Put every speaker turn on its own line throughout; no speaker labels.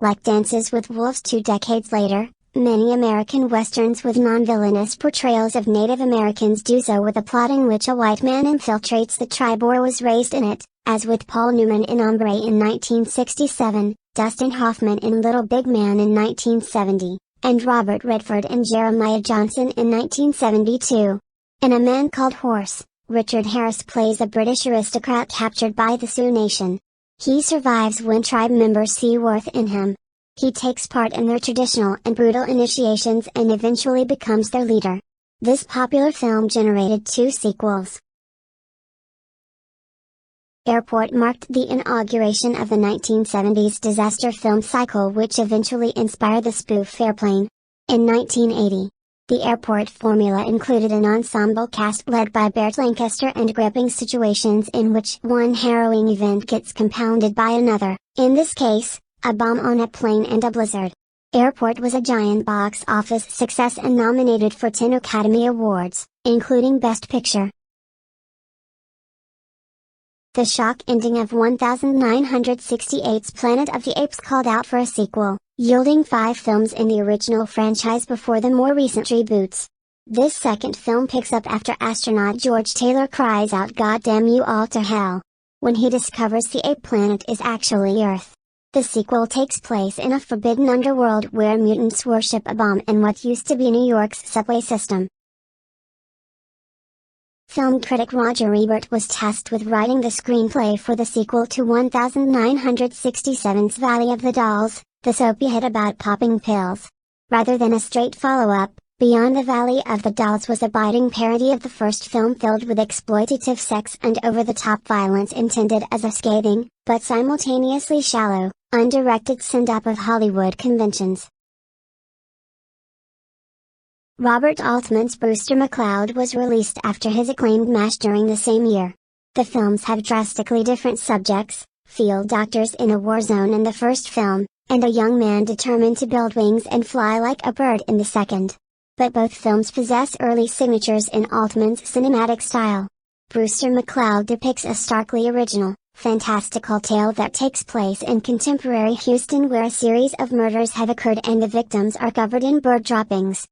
Like Dances with Wolves 2 decades later, many American westerns with non-villainous portrayals of Native Americans do so with a plot in which a white man infiltrates the tribe or was raised in it, as with Paul Newman in Hombre in 1967, Dustin Hoffman in Little Big Man in 1970, and Robert Redford and Jeremiah Johnson in 1972. In A Man Called Horse, Richard Harris plays a British aristocrat captured by the Sioux Nation. He survives when tribe members see worth in him. He takes part in their traditional and brutal initiations and eventually becomes their leader. This popular film generated 2 sequels. Airport marked the inauguration of the 1970s disaster film cycle, which eventually inspired the spoof Airplane. In 1980, the Airport formula included an ensemble cast led by Burt Lancaster and gripping situations in which one harrowing event gets compounded by another, in this case, a bomb on a plane and a blizzard. Airport was a giant box office success and nominated for 10 Academy Awards, including Best Picture. The shock ending of 1968's Planet of the Apes called out for a sequel, yielding 5 films in the original franchise before the more recent reboots. This second film picks up after astronaut George Taylor cries out "God damn you all to hell!" when he discovers the ape planet is actually Earth. The sequel takes place in a forbidden underworld where mutants worship a bomb in what used to be New York's subway system. Film critic Roger Ebert was tasked with writing the screenplay for the sequel to 1967's Valley of the Dolls, the soapy hit about popping pills. Rather than a straight follow-up, Beyond the Valley of the Dolls was a biting parody of the first film filled with exploitative sex and over-the-top violence intended as a scathing, but simultaneously shallow, undirected send-up of Hollywood conventions. Robert Altman's Brewster McCloud was released after his acclaimed MASH during the same year. The films have drastically different subjects: field doctors in a war zone in the first film, and a young man determined to build wings and fly like a bird in the second. But both films possess early signatures in Altman's cinematic style. Brewster McCloud depicts a starkly original, fantastical tale that takes place in contemporary Houston where a series of murders have occurred and the victims are covered in bird droppings.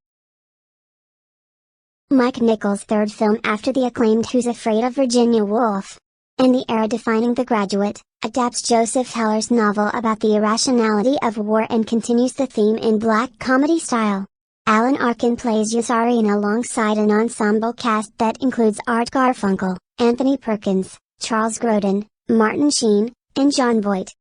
Mike Nichols' third film after the acclaimed Who's Afraid of Virginia Woolf, and the era-defining The Graduate, adapts Joseph Heller's novel about the irrationality of war and continues the theme in black comedy style. Alan Arkin plays Yossarian alongside an ensemble cast that includes Art Garfunkel, Anthony Perkins, Charles Grodin, Martin Sheen, and Jon Voight.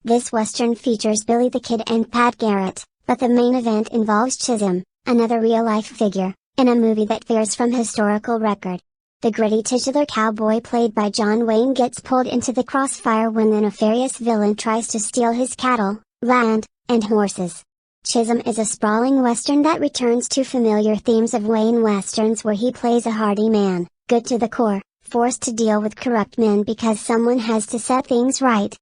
This western features Billy the Kid and Pat Garrett, but the main event involves Chisholm, another real-life figure, in a movie that veers from historical record. The gritty titular cowboy played by John Wayne gets pulled into the crossfire when the nefarious villain tries to steal his cattle, land, and horses. Chisholm is a sprawling western that returns to familiar themes of Wayne westerns where he plays a hardy man, good to the core, forced to deal with corrupt men because someone has to set things right.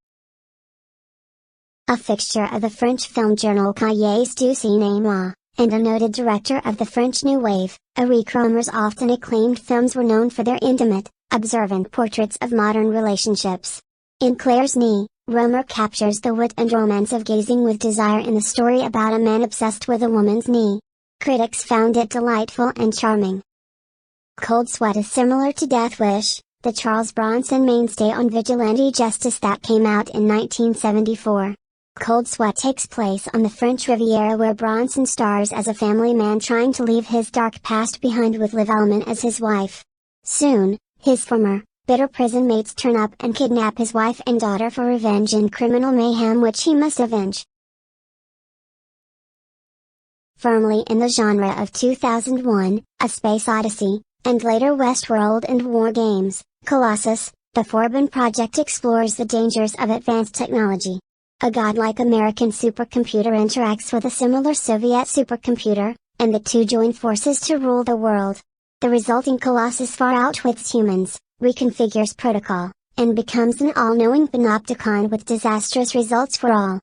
A fixture of the French film journal Cahiers du Cinéma, and a noted director of the French New Wave, Eric Rohmer's often acclaimed films were known for their intimate, observant portraits of modern relationships. In Claire's Knee, Rohmer captures the wit and romance of gazing with desire in the story about a man obsessed with a woman's knee. Critics found it delightful and charming. Cold Sweat is similar to Death Wish, the Charles Bronson mainstay on vigilante justice that came out in 1974. Cold Sweat takes place on the French Riviera where Bronson stars as a family man trying to leave his dark past behind with Liv Ullmann as his wife. Soon, his former, bitter prison mates turn up and kidnap his wife and daughter for revenge and criminal mayhem which he must avenge. Firmly in the genre of 2001, A Space Odyssey, and later Westworld and War Games, Colossus, the Forbin Project explores the dangers of advanced technology. A godlike American supercomputer interacts with a similar Soviet supercomputer, and the two join forces to rule the world. The resulting Colossus far outwits humans, reconfigures protocol, and becomes an all-knowing panopticon with disastrous results for all.